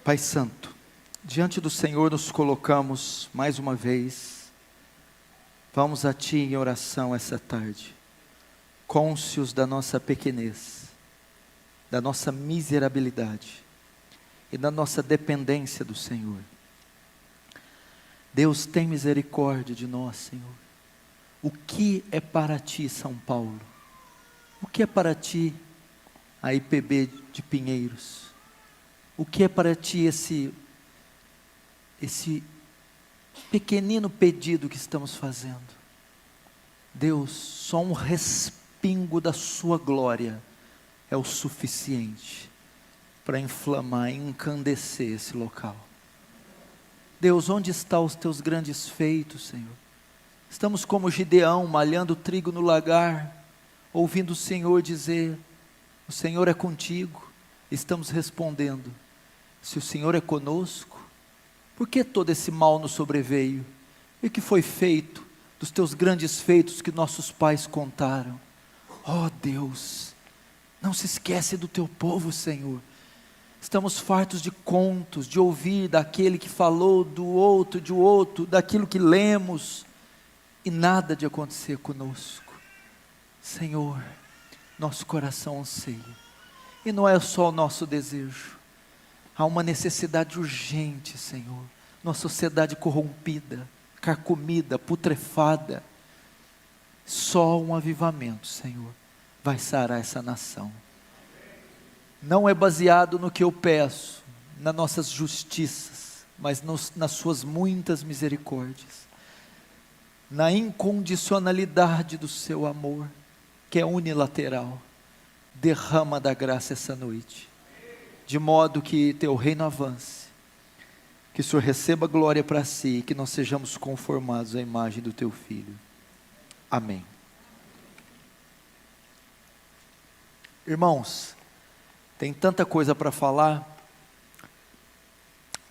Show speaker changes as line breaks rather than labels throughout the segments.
Pai Santo, diante do Senhor nos colocamos mais uma vez. Vamos a Ti em oração essa tarde, cônscios da nossa pequenez, da nossa miserabilidade e da nossa dependência do Senhor. Deus, tem misericórdia de nós, Senhor. O que é para Ti, São Paulo? O que é para Ti, a IPB de Pinheiros? O que é para Ti esse pequenino pedido que estamos fazendo? Deus, só um respingo da Sua glória é o suficiente para inflamar e encandecer esse local. Deus, onde estão os Teus grandes feitos, Senhor? Estamos como Gideão, malhando trigo no lagar, ouvindo o Senhor dizer: o Senhor é contigo. Estamos respondendo: se o Senhor é conosco, por que todo esse mal nos sobreveio? E o que foi feito dos Teus grandes feitos que nossos pais contaram? Oh Deus, não se esquece do Teu povo, Senhor. Estamos fartos de contos, de ouvir daquele que falou do outro, daquilo que lemos, e nada de acontecer conosco. Senhor, nosso coração anseia, e não é só o nosso desejo. Há uma necessidade urgente, Senhor, numa sociedade corrompida, carcomida, putrefada. Só um avivamento, Senhor, vai sarar essa nação. Não é baseado no que eu peço, nas nossas justiças, mas nas Suas muitas misericórdias, na incondicionalidade do Seu amor, que é unilateral. Derrama da graça essa noite, de modo que Teu reino avance, que o Senhor receba glória para Si, e que nós sejamos conformados à imagem do Teu Filho. Amém. Irmãos, tem tanta coisa para falar,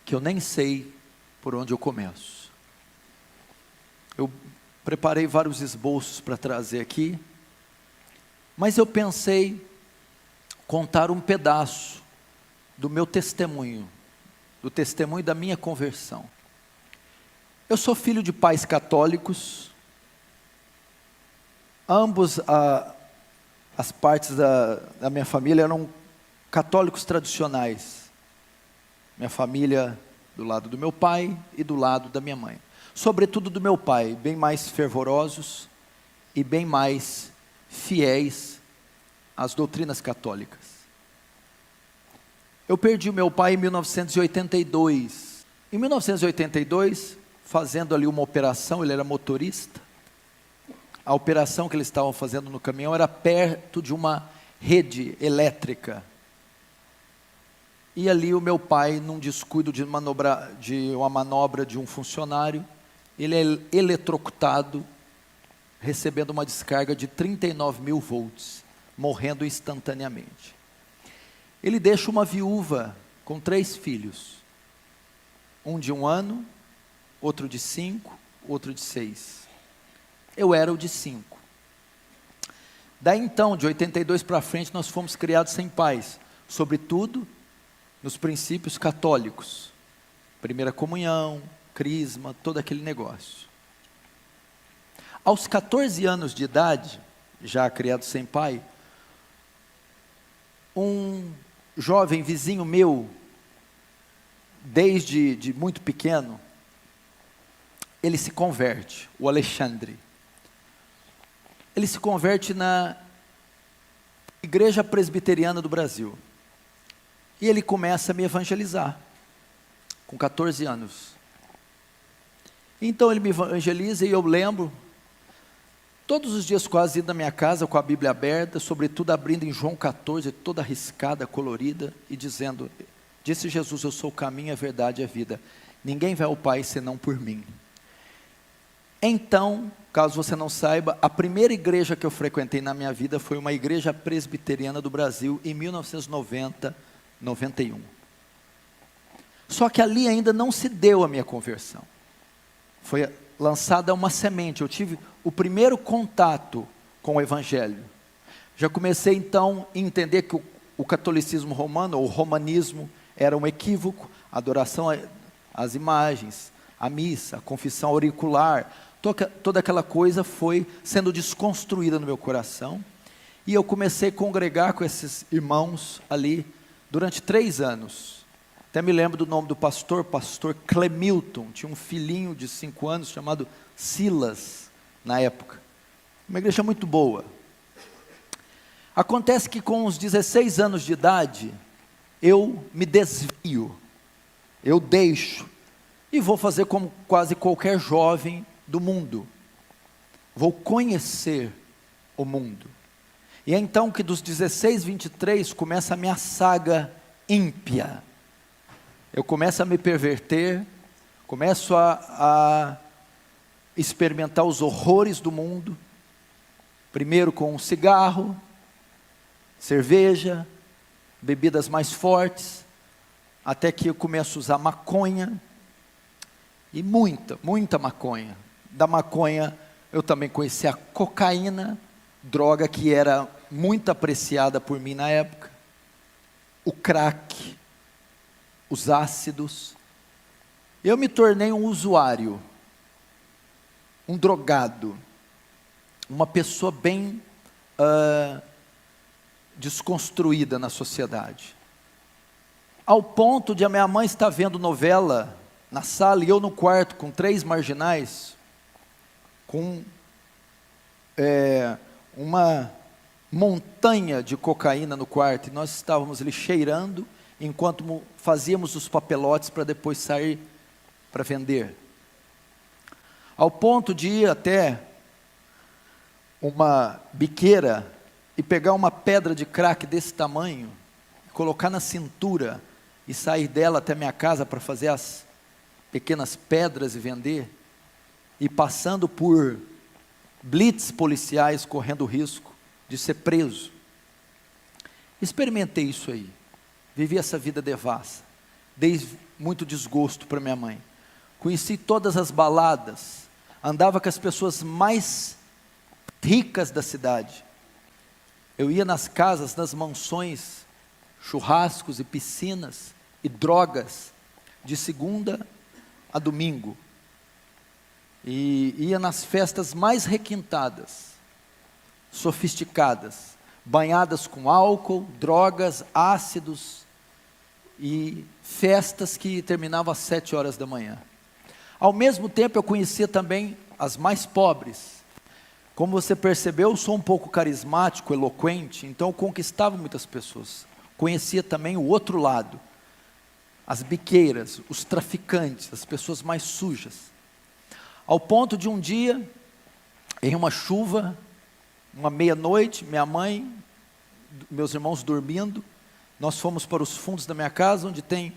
que eu nem sei por onde eu começo. Eu preparei vários esboços para trazer aqui, mas eu pensei contar um pedaço do meu testemunho, do testemunho da minha conversão. Eu sou filho de pais católicos, ambos as partes da minha família eram católicos tradicionais. Minha família do lado do meu pai e do lado da minha mãe. Sobretudo do meu pai, bem mais fervorosos e bem mais fiéis às doutrinas católicas. Eu perdi o meu pai em 1982. Em 1982, fazendo ali uma operação, ele era motorista. A operação que eles estavam fazendo no caminhão era perto de uma rede elétrica. E ali o meu pai, num descuido de uma manobra de um funcionário, ele é eletrocutado, recebendo uma descarga de 39.000 volts, morrendo instantaneamente. Ele deixa uma viúva com 3 filhos, um de 1 ano, outro de 5, outro de 6. Eu era o de 5. Daí então, de 82 para frente, nós fomos criados sem pais, sobretudo nos princípios católicos, primeira comunhão, crisma, todo aquele negócio. Aos 14 anos de idade, já criado sem pai, um jovem vizinho meu, desde muito pequeno, ele se converte, o Alexandre. Ele se converte na Igreja Presbiteriana do Brasil. E ele começa a me evangelizar, com 14 anos. Então ele me evangeliza e eu lembro, todos os dias quase indo na minha casa com a Bíblia aberta, sobretudo abrindo em João 14, toda riscada, colorida, e dizendo: disse Jesus, eu sou o caminho, a verdade e a vida. Ninguém vai ao Pai senão por mim. Então, caso você não saiba, a primeira igreja que eu frequentei na minha vida foi uma igreja presbiteriana do Brasil, em 1990, 91. Só que ali ainda não se deu a minha conversão. Foi lançada uma semente. Eu tive o primeiro contato com o Evangelho. Já comecei então a entender que o catolicismo romano, ou o romanismo, era um equívoco, a adoração às imagens, a missa, a confissão auricular, toda aquela coisa foi sendo desconstruída no meu coração, e eu comecei a congregar com esses irmãos ali, durante 3 anos, até me lembro do nome do pastor Clemilton, tinha um filhinho de 5 anos, chamado Silas, na época, uma igreja muito boa. Acontece que com os 16 anos de idade, eu me desvio, eu deixo, e vou fazer como quase qualquer jovem do mundo, vou conhecer o mundo, e é então que dos 16, 23, começa a minha saga ímpia, eu começo a me perverter, começo a experimentar os horrores do mundo, primeiro com cigarro, cerveja, bebidas mais fortes, até que eu começo a usar maconha, e muita maconha. Da maconha eu também conheci a cocaína, droga que era muito apreciada por mim na época, o crack, os ácidos. Eu me tornei um usuário, um drogado, uma pessoa bem desconstruída na sociedade, ao ponto de a minha mãe estar vendo novela na sala, e eu no quarto com 3 marginais, com uma montanha de cocaína no quarto, e nós estávamos ali cheirando, enquanto fazíamos os papelotes para depois sair para vender, ao ponto de ir até uma biqueira, e pegar uma pedra de crack desse tamanho, colocar na cintura, e sair dela até minha casa para fazer as pequenas pedras e vender, e passando por blitz policiais, correndo o risco de ser preso. Experimentei isso aí, vivi essa vida devassa, dei muito desgosto para minha mãe, conheci todas as baladas, andava com as pessoas mais ricas da cidade, eu ia nas casas, nas mansões, churrascos e piscinas, e drogas, de segunda a domingo, e ia nas festas mais requintadas, sofisticadas, banhadas com álcool, drogas, ácidos, e festas que terminavam às 7 horas da manhã. Ao mesmo tempo eu conhecia também as mais pobres. Como você percebeu, eu sou um pouco carismático, eloquente, então eu conquistava muitas pessoas. Conhecia também o outro lado, as biqueiras, os traficantes, as pessoas mais sujas. Ao ponto de um dia, em uma chuva, uma meia-noite, minha mãe, meus irmãos dormindo, nós fomos para os fundos da minha casa, onde tem,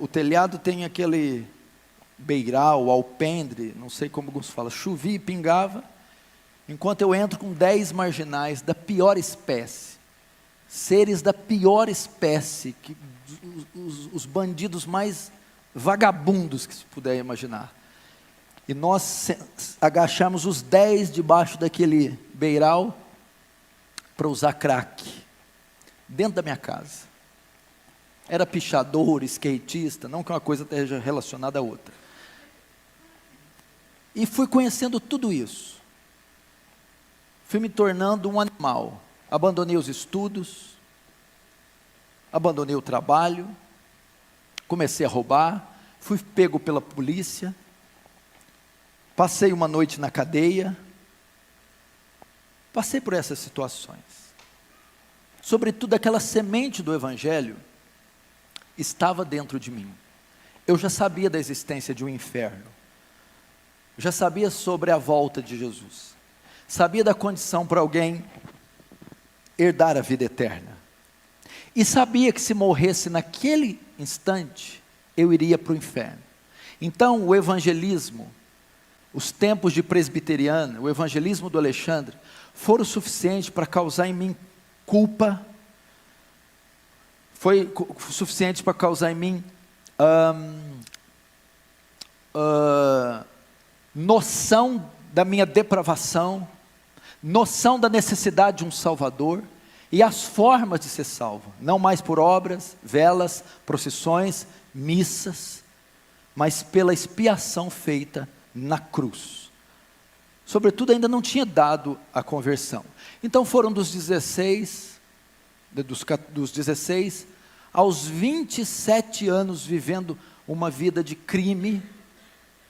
o telhado tem aquele beiral, alpendre, não sei como se fala, chovia e pingava, enquanto eu entro com 10 marginais da pior espécie, seres da pior espécie, os bandidos mais vagabundos que se puder imaginar, e nós agachamos os 10 debaixo daquele beiral, para usar crack, dentro da minha casa. Era pichador, skatista, não que uma coisa esteja relacionada à outra. E fui conhecendo tudo isso. Fui me tornando um animal. Abandonei os estudos, abandonei o trabalho, comecei a roubar, fui pego pela polícia, passei uma noite na cadeia, passei por essas situações. Sobretudo aquela semente do Evangelho estava dentro de mim. Eu já sabia da existência de um inferno, já sabia sobre a volta de Jesus, sabia da condição para alguém herdar a vida eterna, e sabia que se morresse naquele instante, eu iria para o inferno. Então o evangelismo, os tempos de presbiteriana, o evangelismo do Alexandre, foram suficientes para causar em mim culpa, foi suficiente para causar em mim noção da minha depravação, noção da necessidade de um Salvador, E as formas de ser salvo, não mais por obras, velas, procissões, missas, mas pela expiação feita na cruz. Sobretudo ainda não tinha dado a conversão. Então foram dos 16 aos 27 anos vivendo uma vida de crime,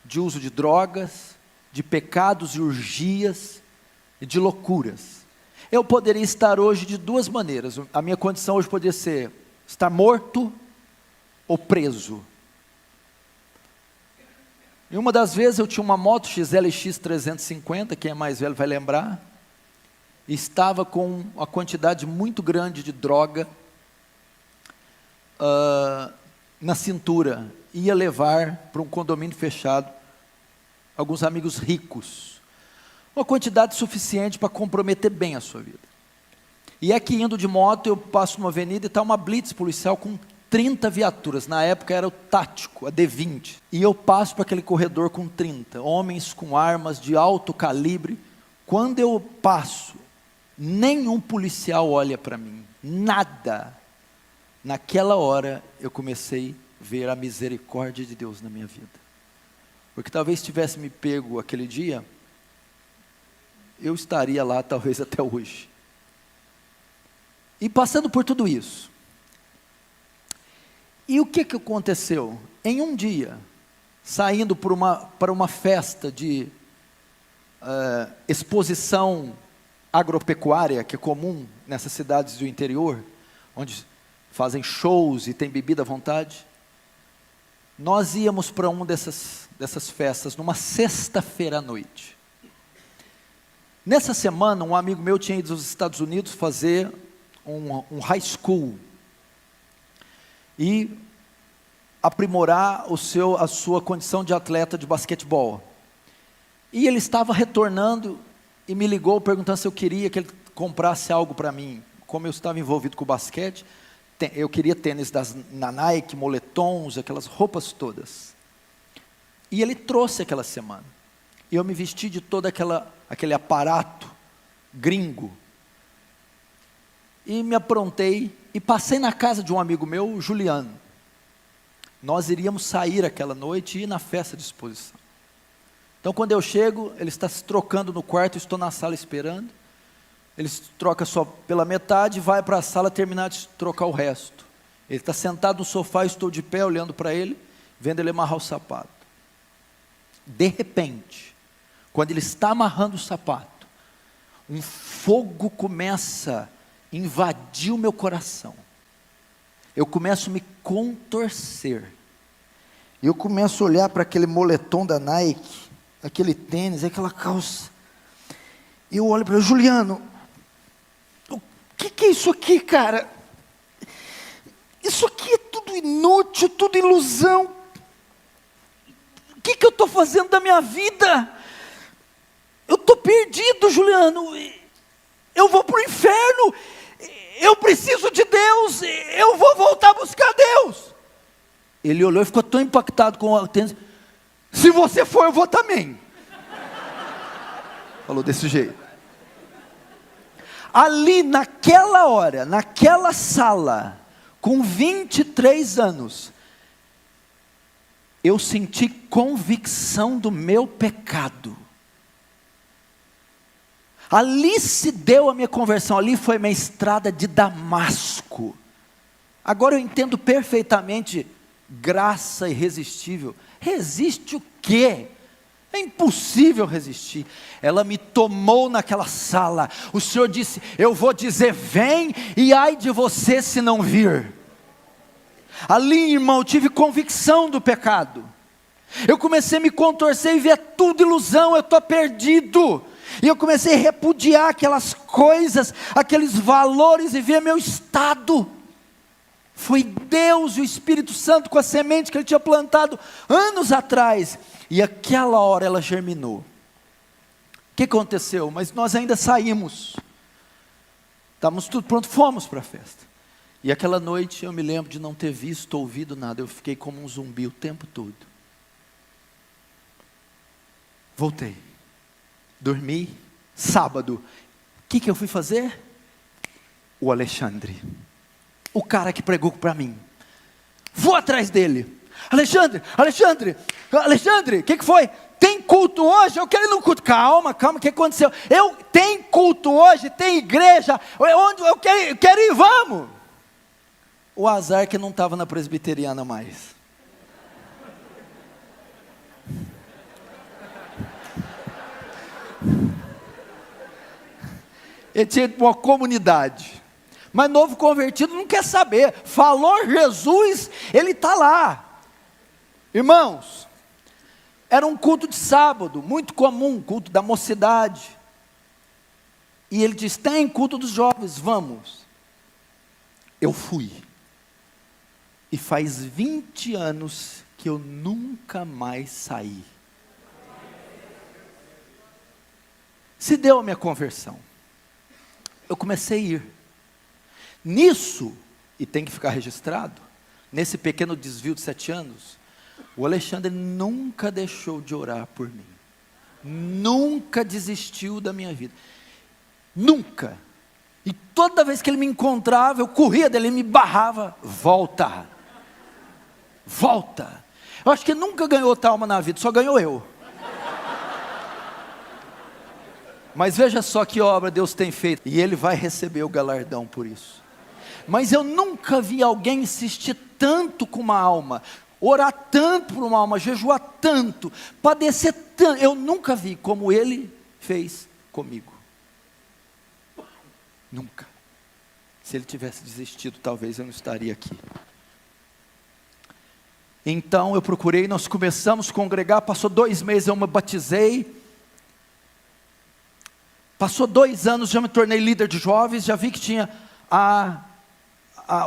de uso de drogas, de pecados e urgias e de loucuras. Eu poderia estar hoje de duas maneiras. A minha condição hoje poderia ser estar morto ou preso. E uma das vezes eu tinha uma moto XLX 350, quem é mais velho vai lembrar, e estava com uma quantidade muito grande de droga na cintura. Ia levar para um condomínio fechado alguns amigos ricos. Uma quantidade suficiente para comprometer bem a sua vida. E é que indo de moto, eu passo numa avenida e está uma blitz policial com 30 viaturas. Na época era o tático, a D20. E eu passo para aquele corredor com 30. Homens com armas de alto calibre. Quando eu passo, nenhum policial olha para mim. Nada. Naquela hora, eu comecei a ver a misericórdia de Deus na minha vida. Porque talvez tivesse me pego aquele dia, eu estaria lá talvez até hoje. E passando por tudo isso. E o que aconteceu? Em um dia, saindo para uma festa de exposição agropecuária, que é comum nessas cidades do interior, onde fazem shows e tem bebida à vontade, nós íamos para uma dessas festas, numa sexta-feira à noite. Nessa semana, um amigo meu tinha ido aos Estados Unidos fazer um high school e aprimorar a sua condição de atleta de basquetebol. E ele estava retornando e me ligou perguntando se eu queria que ele comprasse algo para mim. Como eu estava envolvido com o basquete, eu queria tênis na Nike, moletons, aquelas roupas todas. E ele trouxe aquela semana. E eu me vesti de todo aquele aparato gringo. E me aprontei e passei na casa de um amigo meu, o Juliano. Nós iríamos sair aquela noite e ir na festa de exposição. Então quando eu chego, ele está se trocando no quarto, eu estou na sala esperando. Ele se troca só pela metade, vai para a sala terminar de trocar o resto. Ele está sentado no sofá, eu estou de pé olhando para ele, vendo ele amarrar o sapato. De repente, quando ele está amarrando o sapato, um fogo começa a invadir o meu coração. Eu começo a me contorcer. Eu começo a olhar para aquele moletom da Nike, aquele tênis, aquela calça. E eu olho para ele, Juliano, o que é isso aqui, cara? Isso aqui é tudo inútil, tudo ilusão. O que eu estou fazendo da minha vida? Eu estou perdido, Juliano. Eu vou para o inferno. Eu preciso de Deus. Eu vou voltar a buscar Deus. Ele olhou e ficou tão impactado com o tênis. Se você for, eu vou também. Falou desse jeito. Ali naquela hora, naquela sala, com 23 anos, eu senti convicção do meu pecado. Ali se deu a minha conversão, ali foi minha estrada de Damasco. Agora eu entendo perfeitamente graça irresistível. Resiste o quê? É impossível resistir. Ela me tomou naquela sala. O Senhor disse, eu vou dizer vem, e ai de você se não vir. Ali, irmão, eu tive convicção do pecado. Eu comecei a me contorcer e ver tudo ilusão, eu estou perdido. E eu comecei a repudiar aquelas coisas, aqueles valores e ver meu estado. Foi Deus e o Espírito Santo com a semente que Ele tinha plantado anos atrás. E aquela hora ela germinou. O que aconteceu? Mas nós ainda saímos. Estávamos tudo pronto, fomos para a festa. E aquela noite eu me lembro de não ter visto, ouvido nada. Eu fiquei como um zumbi o tempo todo. Voltei. Dormi. Sábado. O que eu fui fazer? o Alexandre, o cara que pregou para mim. Vou atrás dele. Alexandre, o que foi? Tem culto hoje? Eu quero ir no culto. Calma, o que aconteceu? Tem culto hoje, tem igreja, onde eu quero ir, vamos. O azar é que não estava na presbiteriana mais. Ele tinha uma comunidade. Mas novo convertido não quer saber. Falou Jesus, ele está lá. Irmãos, era um culto de sábado, muito comum, culto da mocidade. E ele diz, tem culto dos jovens, vamos. Eu fui. E faz 20 anos que eu nunca mais saí. Se deu a minha conversão. Eu comecei a ir. Nisso, e tem que ficar registrado, nesse pequeno desvio de 7 anos, o Alexandre nunca deixou de orar por mim. Nunca desistiu da minha vida. Nunca. E toda vez que ele me encontrava, eu corria dele, ele me barrava. Volta. Eu acho que ele nunca ganhou outra alma na vida, só ganhou eu. Mas veja só que obra Deus tem feito. E Ele vai receber o galardão por isso. Mas eu nunca vi alguém insistir tanto com uma alma, orar tanto por uma alma, jejuar tanto, padecer tanto. Eu nunca vi como Ele fez comigo. Nunca. Se Ele tivesse desistido, talvez eu não estaria aqui. Então eu procurei, nós começamos a congregar, passou 2 meses, eu me batizei. Passou 2 anos, já me tornei líder de jovens, já vi que tinha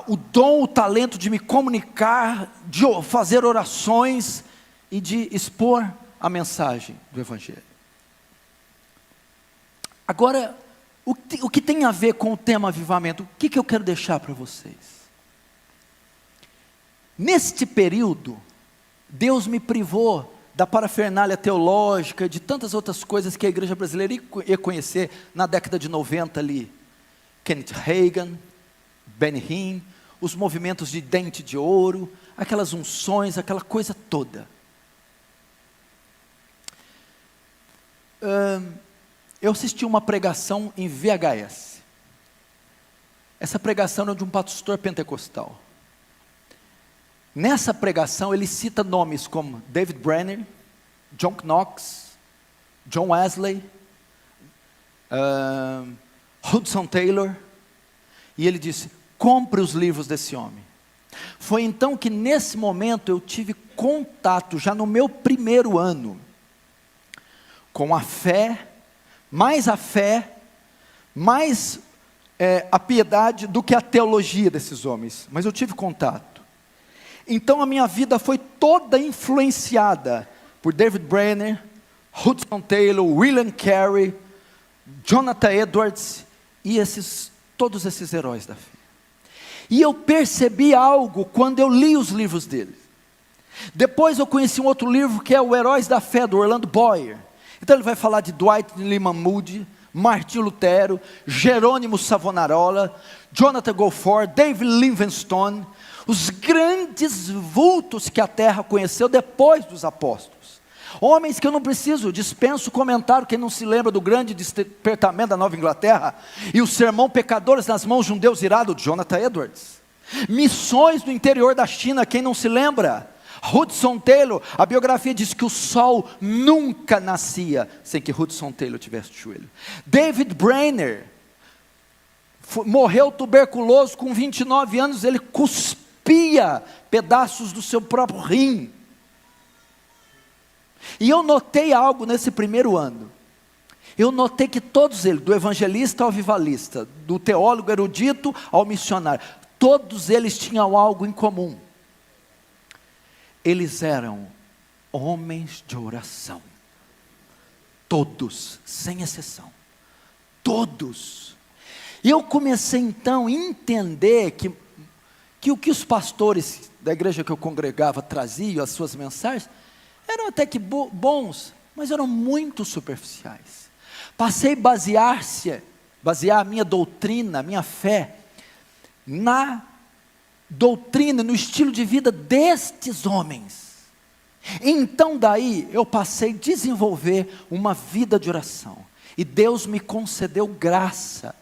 o dom, o talento de me comunicar, de fazer orações e de expor a mensagem do Evangelho. Agora, o que tem a ver com o tema avivamento? O que eu quero deixar para vocês? Neste período, Deus me privou da parafernália teológica, de tantas outras coisas que a igreja brasileira ia conhecer na década de 90 ali. Kenneth Hagin, Benny Hinn, os movimentos de dente de ouro, aquelas unções, aquela coisa toda. Eu assisti uma pregação em VHS. Essa pregação era de um pastor pentecostal. Nessa pregação ele cita nomes como David Brenner, John Knox, John Wesley, Hudson Taylor, e ele disse, compre os livros desse homem. Foi então que nesse momento eu tive contato, já no meu primeiro ano, com a fé, mais a piedade do que a teologia desses homens, mas eu tive contato. Então a minha vida foi toda influenciada por David Brenner, Hudson Taylor, William Carey, Jonathan Edwards e todos esses heróis da fé. E eu percebi algo quando eu li os livros deles. Depois eu conheci um outro livro que é o Heróis da Fé, do Orlando Boyer. Então ele vai falar de Dwight Lyman Moody, Martinho Lutero, Jerônimo Savonarola, Jonathan Goforth, David Livingstone, os grandes vultos que a terra conheceu depois dos apóstolos. Homens que eu não preciso, dispenso comentário, quem não se lembra do grande despertamento da Nova Inglaterra, e o sermão Pecadores nas mãos de um Deus irado, de Jonathan Edwards. Missões no interior da China, quem não se lembra? Hudson Taylor, a biografia diz que o sol nunca nascia sem que Hudson Taylor tivesse de joelho. David Brenner, morreu tuberculoso com 29 anos, ele cuspiu pedaços do seu próprio rim. E eu notei algo nesse primeiro ano. Eu notei que todos eles, do evangelista ao avivalista, do teólogo erudito ao missionário, todos eles tinham algo em comum. Eles eram homens de oração. Todos, sem exceção. Todos. E eu comecei então a entender que o que os pastores da igreja que eu congregava traziam, as suas mensagens, eram até que bons, mas eram muito superficiais. Passei a basear a minha doutrina, a minha fé, na doutrina, no estilo de vida destes homens. Então daí eu passei a desenvolver uma vida de oração, e Deus me concedeu graça.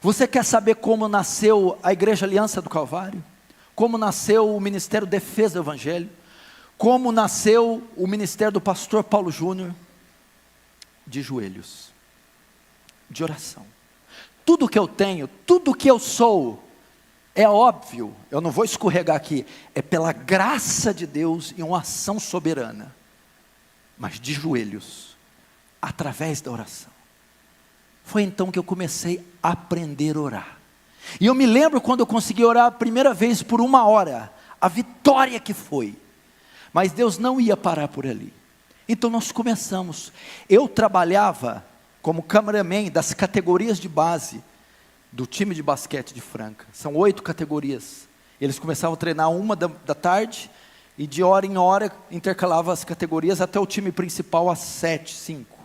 Você quer saber como nasceu a Igreja Aliança do Calvário? Como nasceu o Ministério Defesa do Evangelho? Como nasceu o ministério do pastor Paulo Júnior? De joelhos, de oração. Tudo que eu tenho, tudo que eu sou, é óbvio, eu não vou escorregar aqui, é pela graça de Deus e uma ação soberana, mas de joelhos, através da oração. Foi então que eu comecei a aprender a orar. E eu me lembro quando eu consegui orar a primeira vez por 1 hora, a vitória que foi. Mas Deus não ia parar por ali. Então nós começamos. Eu trabalhava como cameraman das categorias de base do time de basquete de Franca. São 8 categorias. Eles começavam a treinar 1 da tarde, e de hora em hora intercalava as categorias até o time principal às 7, 5. O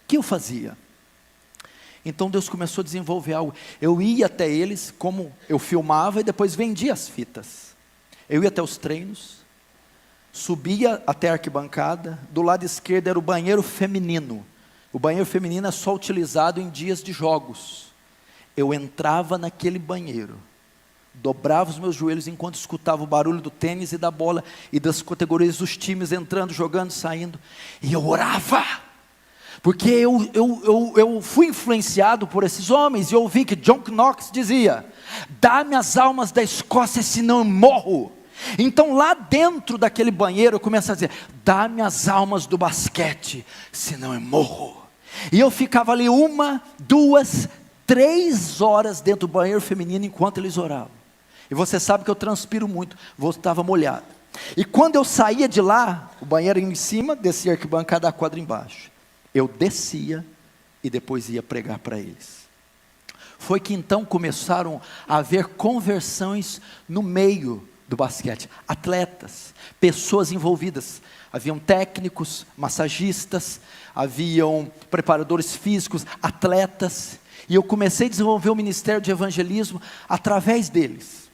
que eu fazia? Então Deus começou a desenvolver algo. Eu ia até eles, como eu filmava e depois vendia as fitas. Eu ia até os treinos, subia até a arquibancada, do lado esquerdo era o banheiro feminino. O banheiro feminino é só utilizado em dias de jogos. Eu entrava naquele banheiro, dobrava os meus joelhos enquanto escutava o barulho do tênis e da bola, e das categorias dos times entrando, jogando, saindo, e eu orava, porque eu fui influenciado por esses homens, e eu ouvi que John Knox dizia: dá-me as almas da Escócia, senão eu morro. Então lá dentro daquele banheiro eu começo a dizer: dá-me as almas do basquete, senão eu morro. E eu ficava ali 1, 2, 3 horas dentro do banheiro feminino enquanto eles oravam. E você sabe que eu transpiro muito, estava molhado. E quando eu saía de lá, o banheiro em cima, descia a arquibancada, a quadra embaixo. Eu descia e depois ia pregar para eles. Foi que então começaram a haver conversões no meio do basquete, atletas, pessoas envolvidas. Haviam técnicos, massagistas, haviam preparadores físicos, atletas, e eu comecei a desenvolver o ministério de evangelismo através deles.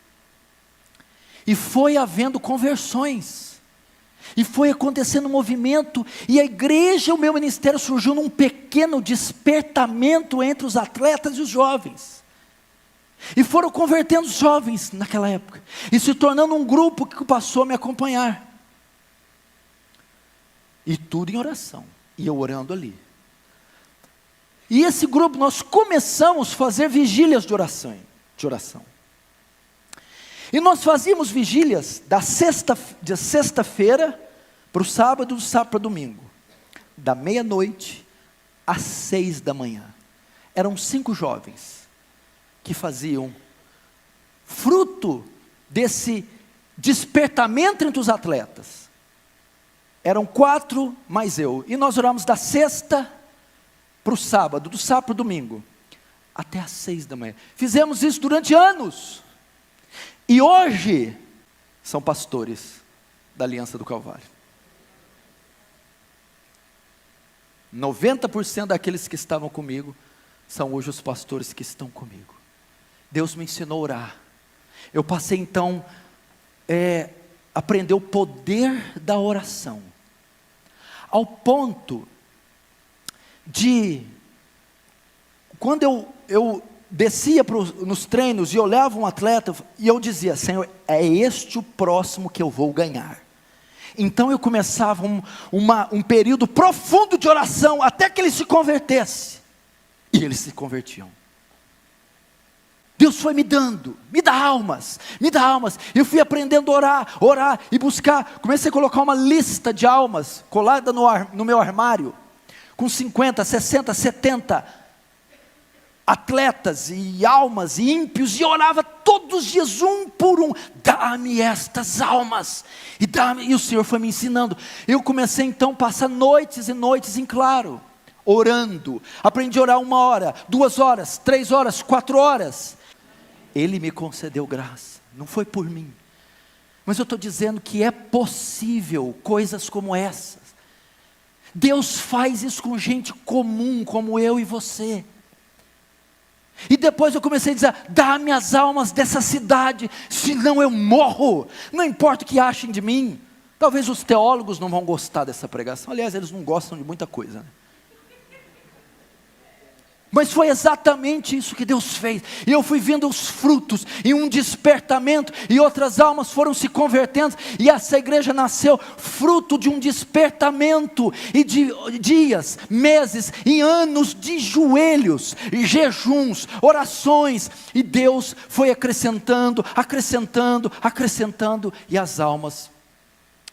E foi havendo conversões, e foi acontecendo um movimento, e a igreja, o meu ministério surgiu num pequeno despertamento entre os atletas e os jovens. E foram convertendo os jovens naquela época, e se tornando um grupo que passou a me acompanhar. E tudo em oração, e eu orando ali. E esse grupo, nós começamos a fazer vigílias de oração. E nós fazíamos vigílias de sexta-feira para o sábado, do sábado para o domingo, da meia-noite às 6 da manhã. Eram 5 jovens que faziam, fruto desse despertamento entre os atletas. Eram 4 mais eu, e nós oramos da sexta para o sábado, do sábado para o domingo, até às 6 da manhã. Fizemos isso durante anos, e hoje são pastores da Aliança do Calvário. 90% daqueles que estavam comigo são hoje os pastores que estão comigo. Deus me ensinou a orar. Eu passei então a aprender o poder da oração, ao ponto de, quando eu descia nos treinos e olhava um atleta, e eu dizia: Senhor, é este o próximo que eu vou ganhar. Então eu começava um período profundo de oração, até que ele se convertesse, e eles se convertiam. Deus foi me dá almas, eu fui aprendendo a orar e buscar. Comecei a colocar uma lista de almas, colada no meu armário, com 50, 60, 70 atletas e almas e ímpios, e orava todos os dias, um por um: dá-me estas almas, e o Senhor foi me ensinando. Eu comecei então a passar noites e noites em claro, orando. Aprendi a orar 1 hora, 2 horas, 3 horas, 4 horas. Ele me concedeu graça, não foi por mim, mas eu estou dizendo que é possível coisas como essas. Deus faz isso com gente comum como eu e você. E depois eu comecei a dizer: dá-me as almas dessa cidade, senão eu morro. Não importa o que achem de mim. Talvez os teólogos não vão gostar dessa pregação. Aliás, eles não gostam de muita coisa, né? Mas foi exatamente isso que Deus fez. E eu fui vendo os frutos, e um despertamento, e outras almas foram se convertendo, e essa igreja nasceu fruto de um despertamento, e de dias, meses e anos de joelhos, e jejuns, orações, e Deus foi acrescentando, acrescentando, acrescentando, e as almas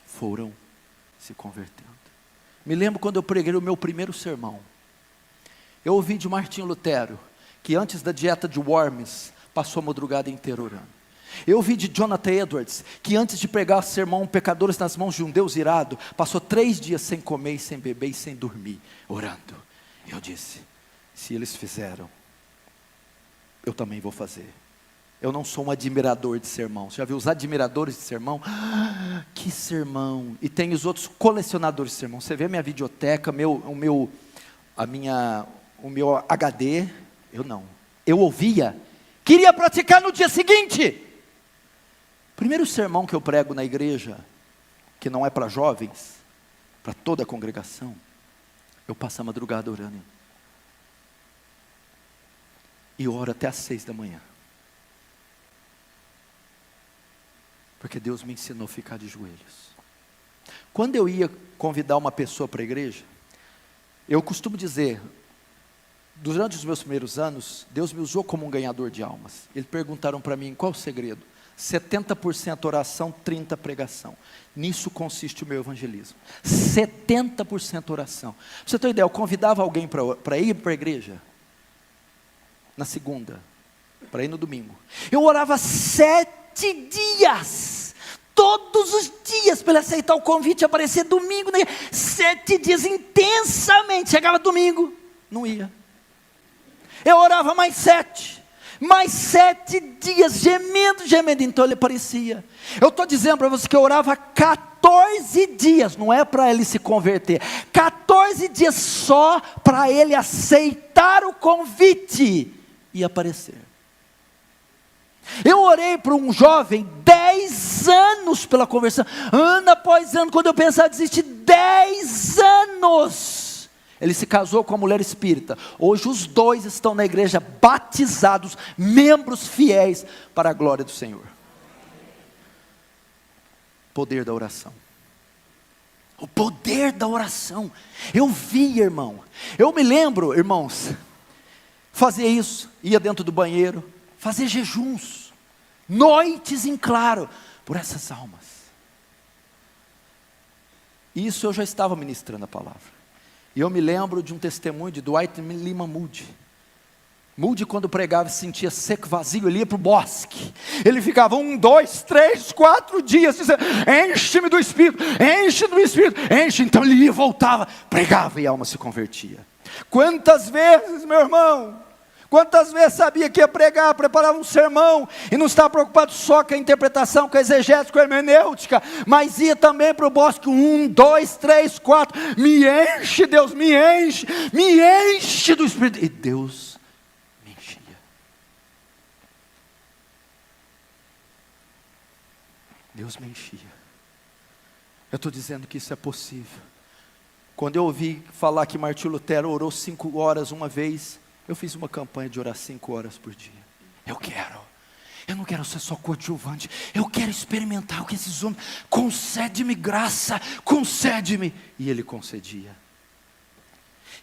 foram se convertendo. Me lembro quando eu preguei o meu primeiro sermão. Eu ouvi de Martinho Lutero, que antes da dieta de Worms, passou a madrugada inteira orando. Eu ouvi de Jonathan Edwards, que antes de pregar o sermão Pecadores nas mãos de um Deus irado, passou 3 dias sem comer, sem beber e sem dormir, orando. Eu disse: se eles fizeram, eu também vou fazer. Eu não sou um admirador de sermão. Você já viu os admiradores de sermão? Que sermão! E tem os outros colecionadores de sermão. Você vê a minha videoteca, o meu HD, eu não. Eu ouvia, queria praticar no dia seguinte. Primeiro sermão que eu prego na igreja, que não é para jovens, para toda a congregação, eu passo a madrugada orando. E oro até às 6 da manhã. Porque Deus me ensinou a ficar de joelhos. Quando eu ia convidar uma pessoa para a igreja, eu costumo dizer, durante os meus primeiros anos, Deus me usou como um ganhador de almas. Eles perguntaram para mim: qual o segredo? 70% oração, 30% pregação. Nisso consiste o meu evangelismo. 70% oração. Pra você ter uma ideia, eu convidava alguém para ir para a igreja na segunda, para ir no domingo. Eu orava 7 dias, todos os dias, para ele aceitar o convite e aparecer domingo, né? 7 dias intensamente. Chegava domingo, não ia. Eu orava mais 7 dias, gemendo, então ele aparecia. Eu estou dizendo para você que eu orava 14 dias, não é para ele se converter, 14 dias só para ele aceitar o convite e aparecer. Eu orei para um jovem 10 anos pela conversão, ano após ano. Quando eu pensava em desistir, 10 anos. Ele se casou com uma mulher espírita. Hoje os dois estão na igreja batizados, membros fiéis para a glória do Senhor. Poder da oração. O poder da oração. Eu vi, irmão. Eu me lembro, irmãos, fazia isso, ia dentro do banheiro, fazer jejuns, noites em claro, por essas almas. Isso eu já estava ministrando a palavra. E eu me lembro de um testemunho de Dwight Lima Moody. Moody, quando pregava, se sentia seco, vazio, ele ia para o bosque. Ele ficava 1, 2, 3, 4 dias dizendo: enche-me do Espírito, enche do Espírito, enche. Então ele ia e voltava, pregava e a alma se convertia. Quantas vezes, meu irmão, quantas vezes sabia que ia pregar, preparava um sermão, e não estava preocupado só com a interpretação, com a exegese, com a hermenêutica, mas ia também para o bosque, 1, 2, 3, 4, me enche Deus, me enche do Espírito, e Deus me enchia. Deus me enchia. Eu estou dizendo que isso é possível. Quando eu ouvi falar que Martinho Lutero orou 5 horas uma vez, eu fiz uma campanha de orar 5 horas por dia. Eu não quero ser só coadjuvante, eu quero experimentar o que esses homens, concede-me graça, concede-me, e ele concedia.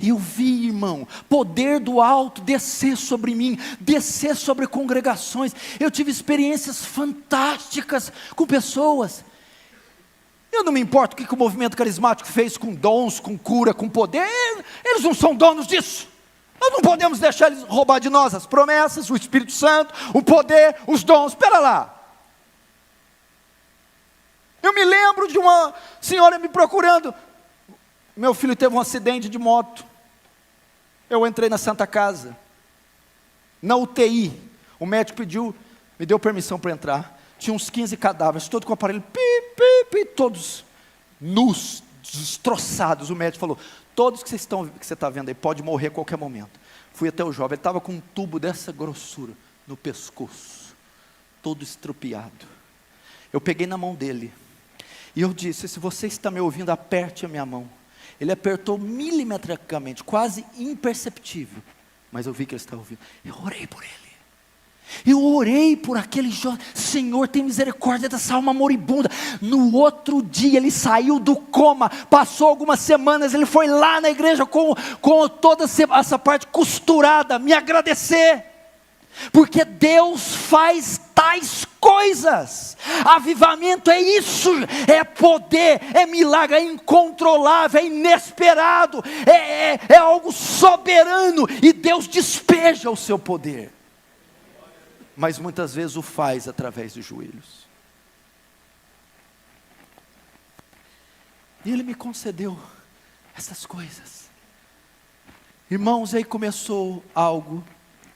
E eu vi, irmão, poder do alto descer sobre mim, descer sobre congregações. Eu tive experiências fantásticas com pessoas. Eu não me importo o que o movimento carismático fez com dons, com cura, com poder. Eles não são donos disso. Nós não podemos deixar eles roubar de nós as promessas, o Espírito Santo, o poder, os dons. Espera lá. Eu me lembro de uma senhora me procurando. Meu filho teve um acidente de moto. Eu entrei na Santa Casa. Na UTI. O médico me deu permissão para entrar. Tinha uns 15 cadáveres, todos com o aparelho, todos nus, destroçados. O médico falou: todos que você está vendo aí, pode morrer a qualquer momento. Fui até o jovem, ele estava com um tubo dessa grossura no pescoço, todo estrupiado. Eu peguei na mão dele, e eu disse: se você está me ouvindo, aperte a minha mão. Ele apertou milimetricamente, quase imperceptível, mas eu vi que ele estava ouvindo. Eu orei por ele. Eu orei por aquele jovem. Senhor, tem misericórdia dessa alma moribunda. No outro dia ele saiu do coma. Passou algumas semanas, ele foi lá na igreja com toda essa parte costurada, me agradecer. Porque Deus faz tais coisas. Avivamento é isso, é poder, é milagre, é incontrolável, é inesperado, é algo soberano, e Deus despeja o seu poder, mas muitas vezes o faz através dos joelhos. E Ele me concedeu essas coisas, irmãos. Aí começou algo,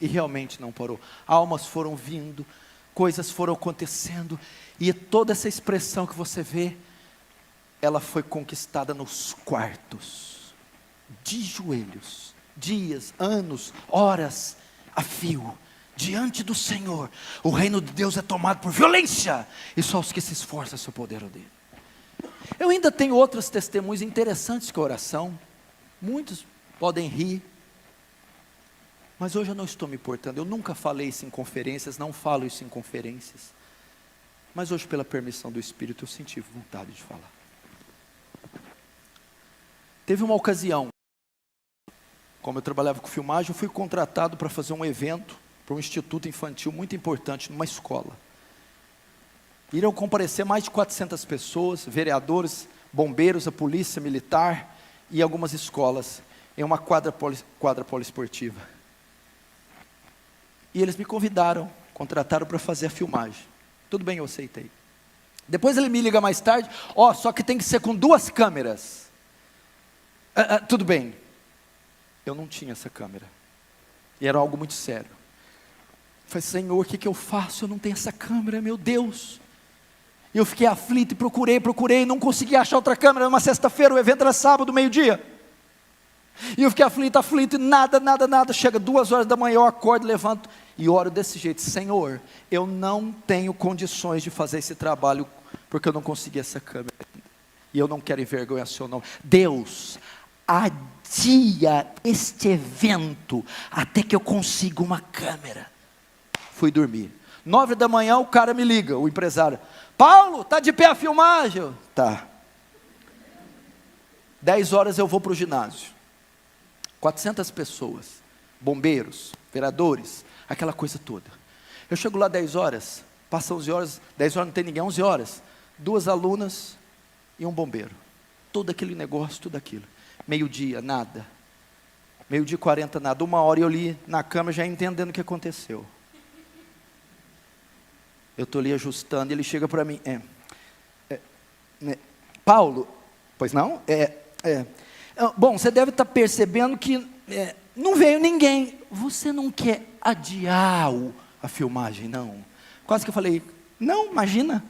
e realmente não parou. Almas foram vindo, coisas foram acontecendo, e toda essa expressão que você vê, ela foi conquistada nos quartos, de joelhos, dias, anos, horas, a fio, diante do Senhor. O reino de Deus é tomado por violência, e só os que se esforçam se apoderam dele. Eu ainda tenho outros testemunhos interessantes com a oração. Muitos podem rir, mas hoje eu não estou me importando. Eu nunca falei isso em conferências, não falo isso em conferências, mas hoje, pela permissão do Espírito, eu senti vontade de falar. Teve uma ocasião, como eu trabalhava com filmagem, eu fui contratado para fazer um evento para um instituto infantil muito importante, numa escola. Iriam comparecer mais de 400 pessoas, vereadores, bombeiros, a polícia militar e algumas escolas, em uma quadra poliesportiva. E eles me convidaram, contrataram para fazer a filmagem. Tudo bem, eu aceitei. Depois ele me liga mais tarde: só que tem que ser com 2 câmeras. Tudo bem. Eu não tinha essa câmera, e era algo muito sério. Eu falei: Senhor, o que eu faço? Eu não tenho essa câmera, meu Deus. E eu fiquei aflito, e procurei, não consegui achar outra câmera. Era uma sexta-feira, o evento era sábado, meio-dia. E eu fiquei aflito, e nada. Chega 2 horas da manhã, eu acordo, levanto e oro desse jeito: Senhor, eu não tenho condições de fazer esse trabalho, porque eu não consegui essa câmera ainda, e eu não quero envergonhar seu nome. Deus, adia este evento, até que eu consiga uma câmera. Fui dormir. 9 da manhã o cara me liga, o empresário: Paulo, está de pé a filmagem? Tá. 10 horas eu vou para o ginásio. 400 pessoas, bombeiros, vereadores, aquela coisa toda. Eu chego lá 10 horas, passa 11 horas, 10 horas não tem ninguém, 11 horas, 2 alunas e um bombeiro. Todo aquele negócio, tudo aquilo. Meio-dia, nada. 12h40, nada. 1h e eu li na câmera, já entendendo o que aconteceu. Eu estou ali ajustando, e ele chega para mim: Paulo, pois não? Bom, você deve estar percebendo que não veio ninguém. Você não quer adiar a filmagem, não? Quase que eu falei: não, imagina.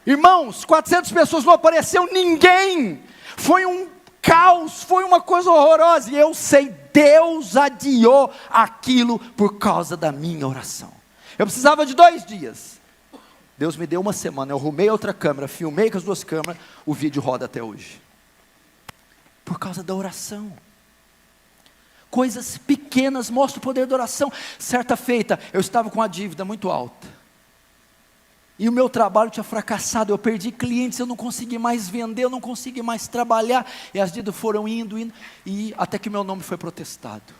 Irmãos, 400 pessoas, não apareceu ninguém. Foi um caos, foi uma coisa horrorosa. E eu sei, Deus adiou aquilo por causa da minha oração. Eu precisava de 2 dias. Deus me deu 1 semana. Eu arrumei outra câmera, filmei com as 2 câmeras. O vídeo roda até hoje, por causa da oração. Coisas pequenas mostram o poder da oração. Certa feita, eu estava com uma dívida muito alta, e o meu trabalho tinha fracassado. Eu perdi clientes, eu não consegui mais vender, eu não consegui mais trabalhar, e as dívidas foram indo, e até que meu nome foi protestado.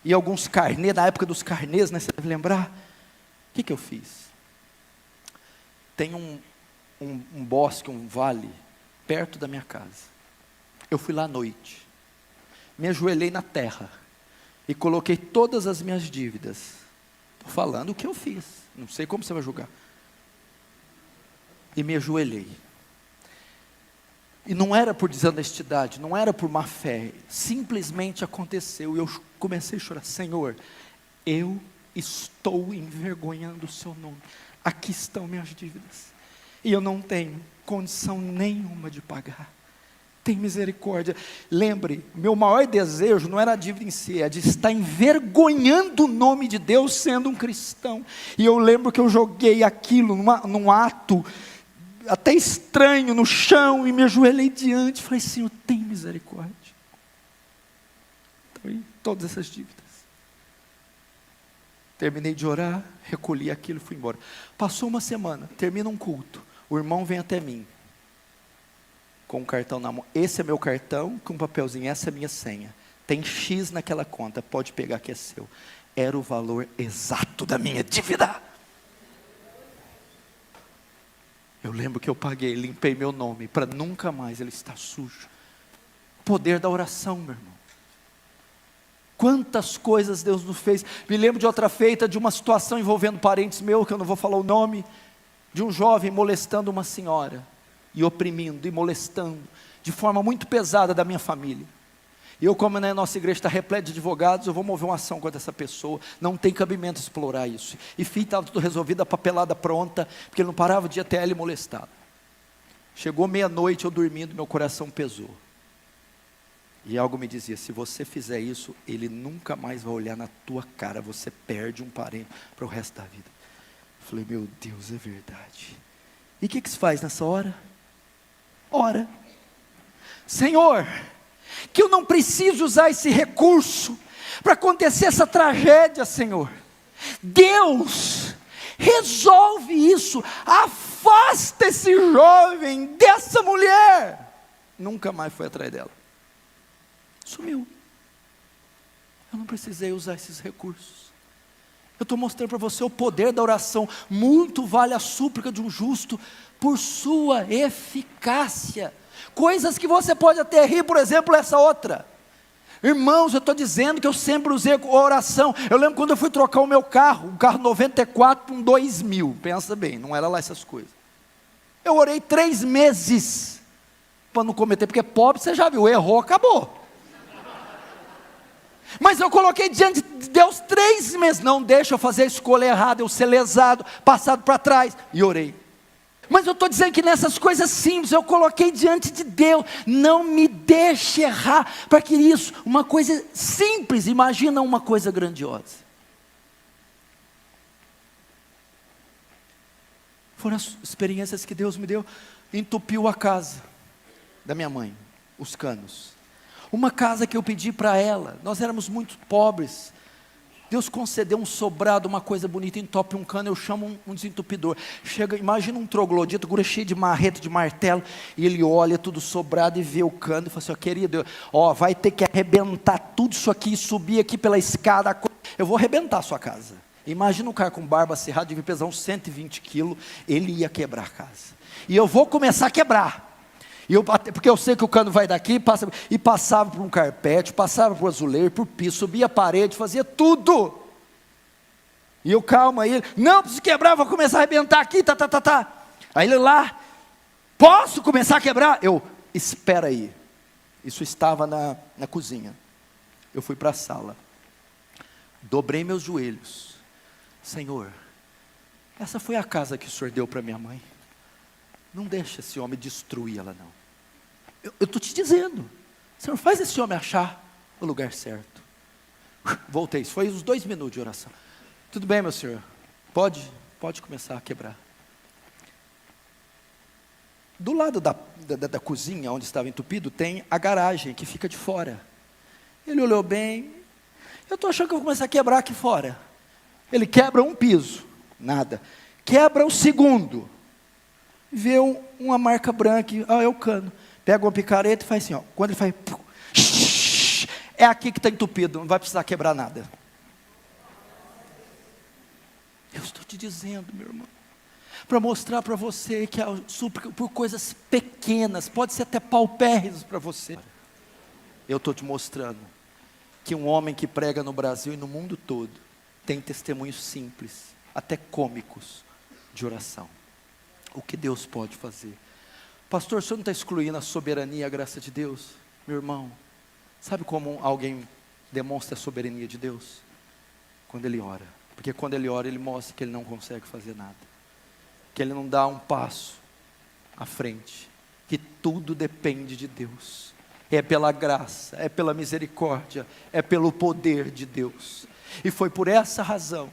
E alguns carnês, na época dos carnês, né, você deve lembrar. O que eu fiz? Tem um bosque, um vale, perto da minha casa. Eu fui lá à noite, me ajoelhei na terra, e coloquei todas as minhas dívidas. Estou falando o que eu fiz, não sei como você vai julgar. E me ajoelhei. E não era por desonestidade, não era por má fé, simplesmente aconteceu, e eu comecei a chorar: Senhor, eu estou envergonhando o seu nome, aqui estão minhas dívidas, e eu não tenho condição nenhuma de pagar. tem misericórdia. Lembre, meu maior desejo não era a dívida em si, é de estar envergonhando o nome de Deus sendo um cristão. E eu lembro que eu joguei aquilo num ato até estranho no chão, e me ajoelhei diante, falei: Senhor, tem misericórdia. Então, todas essas dívidas. Terminei de orar, recolhi aquilo e fui embora. Passou uma semana, termina um culto, o irmão vem até mim, com um cartão na mão. Esse é meu cartão, com um papelzinho, essa é a minha senha. Tem X naquela conta, pode pegar que é seu. Era o valor exato da minha dívida. Eu lembro que eu paguei, limpei meu nome, para nunca mais ele estar sujo. O poder da oração, meu irmão. Quantas coisas Deus nos fez. Me lembro de outra feita, de uma situação envolvendo parentes meus, que eu não vou falar o nome, de um jovem molestando uma senhora, e oprimindo, e molestando, de forma muito pesada da minha família. E eu, como na nossa igreja está repleta de advogados, eu vou mover uma ação contra essa pessoa, não tem cabimento explorar isso. E filho, estava tudo resolvido, a papelada pronta, porque ele não parava de ir até ele molestado. Chegou meia-noite, eu dormindo, meu coração pesou. E algo me dizia: se você fizer isso, ele nunca mais vai olhar na tua cara, você perde um parente para o resto da vida. Eu falei: meu Deus, é verdade. E o que se faz nessa hora? Ora. Senhor, que eu não preciso usar esse recurso para acontecer essa tragédia, Senhor. Deus, resolve isso, afasta esse jovem dessa mulher. Nunca mais foi atrás dela. Sumiu. Eu não precisei usar esses recursos. Eu estou mostrando para você o poder da oração. Muito vale a súplica de um justo por sua eficácia. Coisas que você pode até rir, por exemplo, essa outra. Irmãos, eu estou dizendo que eu sempre usei a oração. Eu lembro quando eu fui trocar o meu carro, um carro 94 para um 2000. Pensa bem, não era lá essas coisas. Eu orei 3 meses para não cometer, porque pobre, você já viu, errou, acabou. Mas eu coloquei diante de Deus 3 meses, não deixa eu fazer a escolha errada, eu ser lesado, passado para trás, e orei. Mas eu estou dizendo que nessas coisas simples, eu coloquei diante de Deus, não me deixe errar, para que isso, uma coisa simples, imagina uma coisa grandiosa. Foram as experiências que Deus me deu. Entupiu a casa da minha mãe, os canos. Uma casa que eu pedi para ela, nós éramos muito pobres. Deus concedeu um sobrado, uma coisa bonita, entope um cano, eu chamo um desentupidor. Chega, imagina um troglodita, gura cheio de marreta, de martelo, e ele olha tudo sobrado e vê o cano, e fala assim: ó, querido, ó, vai ter que arrebentar tudo isso aqui, e subir aqui pela escada, eu vou arrebentar a sua casa. Imagina um cara com barba cerrada, devia pesar uns 120 quilos, ele ia quebrar a casa. E eu vou começar a quebrar. Porque eu sei que o cano vai daqui, e passava por um carpete, passava por azulejo, por piso, subia a parede, fazia tudo. E eu, calma, aí ele: não, preciso quebrar, vou começar a arrebentar aqui, tá. Aí ele lá: posso começar a quebrar? Eu: espera aí. Isso estava na cozinha. Eu fui para a sala, dobrei meus joelhos. Senhor, essa foi a casa que o Senhor deu para minha mãe. Não deixa esse homem destruir ela, não. Eu estou te dizendo, Senhor, faz esse homem achar o lugar certo. Voltei, isso foi uns 2 minutos de oração. Tudo bem, meu senhor, pode começar a quebrar. Do lado da cozinha, onde estava entupido, tem a garagem que fica de fora. Ele olhou bem: eu estou achando que eu vou começar a quebrar aqui fora. Ele quebra um piso, nada. Quebra o segundo, vê uma marca branca, é o cano. Pega uma picareta e faz assim, ó. Quando ele faz, é aqui que está entupido, não vai precisar quebrar nada. Eu estou te dizendo, meu irmão, para mostrar para você que a súplica por coisas pequenas, pode ser até paupérrimas para você. Eu estou te mostrando que um homem que prega no Brasil e no mundo todo tem testemunhos simples, até cômicos, de oração. O que Deus pode fazer. Pastor, o senhor não está excluindo a soberania e a graça de Deus? Meu irmão, sabe como alguém demonstra a soberania de Deus? Quando ele ora. Porque quando ele ora, ele mostra que ele não consegue fazer nada. Que ele não dá um passo à frente. que tudo depende de Deus. É pela graça, é pela misericórdia, é pelo poder de Deus. E foi por essa razão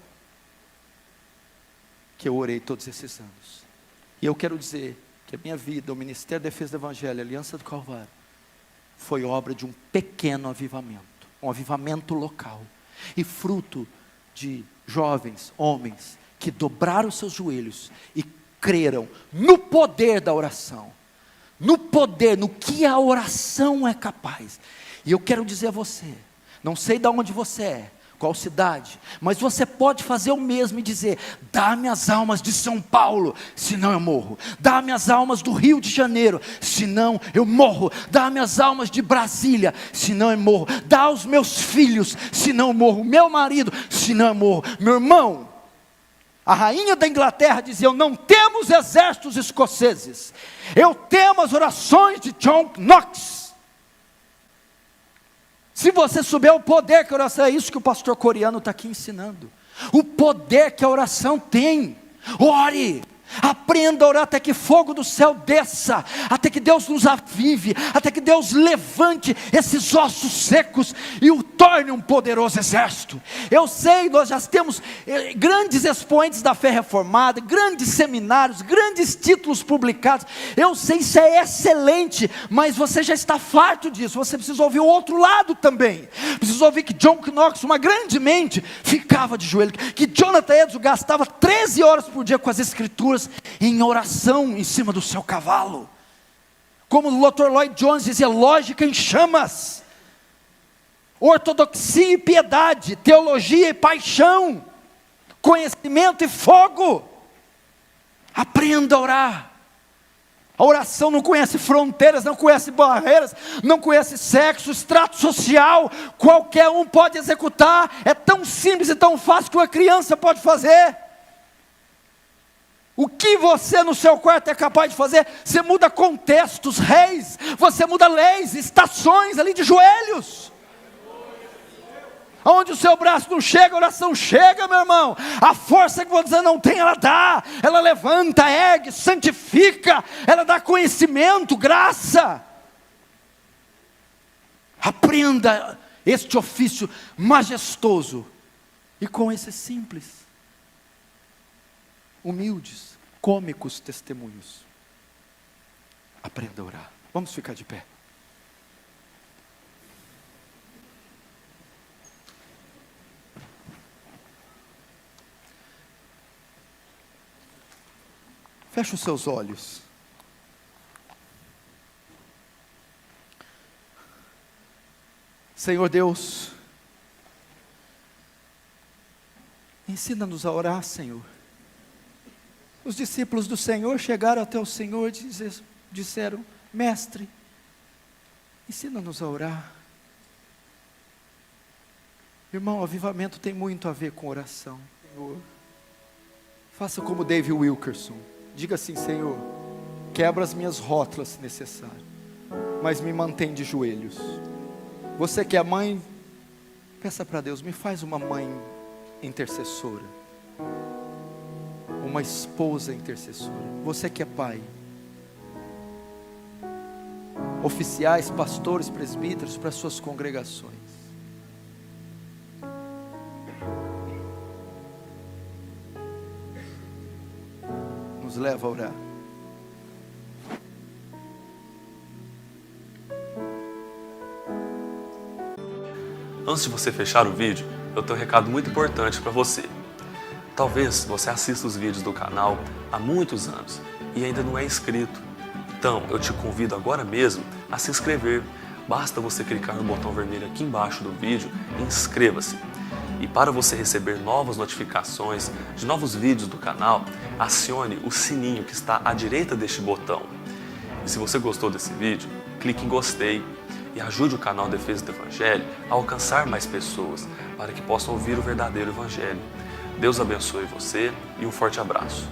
que eu orei todos esses anos. E eu quero dizer que a minha vida, o Ministério da Defesa do Evangelho, a Aliança do Calvário, foi obra de um pequeno avivamento, um avivamento local, e fruto de jovens, homens, que dobraram seus joelhos e creram no poder da oração, no poder, no que a oração é capaz. E eu quero dizer a você, não sei de onde você é, qual cidade, mas você pode fazer o mesmo e dizer: dá-me as almas de São Paulo, senão eu morro. Dá-me as almas do Rio de Janeiro, senão eu morro. Dá-me as almas de Brasília, senão eu morro. Dá aos meus filhos, senão eu morro. Meu marido, senão eu morro. Meu irmão, a rainha da Inglaterra dizia: eu não temo os exércitos escoceses, eu temo as orações de John Knox. Se você souber o poder que a oração, é isso que o pastor coreano está aqui ensinando. O poder que a oração tem. Ore, aprenda a orar até que fogo do céu desça, até que Deus nos avive, até que Deus levante esses ossos secos e o torne um poderoso exército. Eu sei, nós já temos grandes expoentes da fé reformada, grandes seminários, grandes títulos publicados. Eu sei, isso é excelente, mas você já está farto disso. Você precisa ouvir o outro lado também. Precisa ouvir que John Knox, uma grande mente, ficava de joelho, que Jonathan Edwards gastava 13 horas por dia com as escrituras, em oração em cima do seu cavalo. Como o Dr. Lloyd Jones dizia: lógica em chamas, ortodoxia e piedade, teologia e paixão, conhecimento e fogo. Aprenda a orar. A oração não conhece fronteiras, não conhece barreiras, não conhece sexo, extrato social. Qualquer um pode executar. É tão simples e tão fácil que uma criança pode fazer. O que você no seu quarto é capaz de fazer? Você muda contextos, reis, você muda leis, estações ali de joelhos. Onde o seu braço não chega, a oração chega, meu irmão. A força que você não tem, ela dá. Ela levanta, ergue, santifica. Ela dá conhecimento, graça. Aprenda este ofício majestoso. E com esse simples, humildes, cômicos testemunhos, aprenda a orar. Vamos ficar de pé. Feche os seus olhos. Senhor Deus, ensina-nos a orar, Senhor. Os discípulos do Senhor chegaram até o Senhor e disseram: Mestre, ensina-nos a orar. Irmão, avivamento tem muito a ver com oração. Senhor, faça como David Wilkerson. Diga assim: Senhor, quebra as minhas rótulas se necessário, mas me mantém de joelhos. Você que é mãe, peça para Deus: me faz uma mãe intercessora, uma esposa intercessora. Você que é pai, oficiais, pastores, presbíteros, para suas congregações. Nos leva a orar.
Antes de você fechar o vídeo, eu tenho um recado muito importante para você. Talvez você assista os vídeos do canal há muitos anos e ainda não é inscrito. Então, eu te convido agora mesmo a se inscrever. Basta você clicar no botão vermelho aqui embaixo do vídeo e inscreva-se. E para você receber novas notificações de novos vídeos do canal, acione o sininho que está à direita deste botão. E se você gostou desse vídeo, clique em gostei e ajude o canal Defesa do Evangelho a alcançar mais pessoas para que possam ouvir o verdadeiro Evangelho. Deus abençoe você e um forte abraço.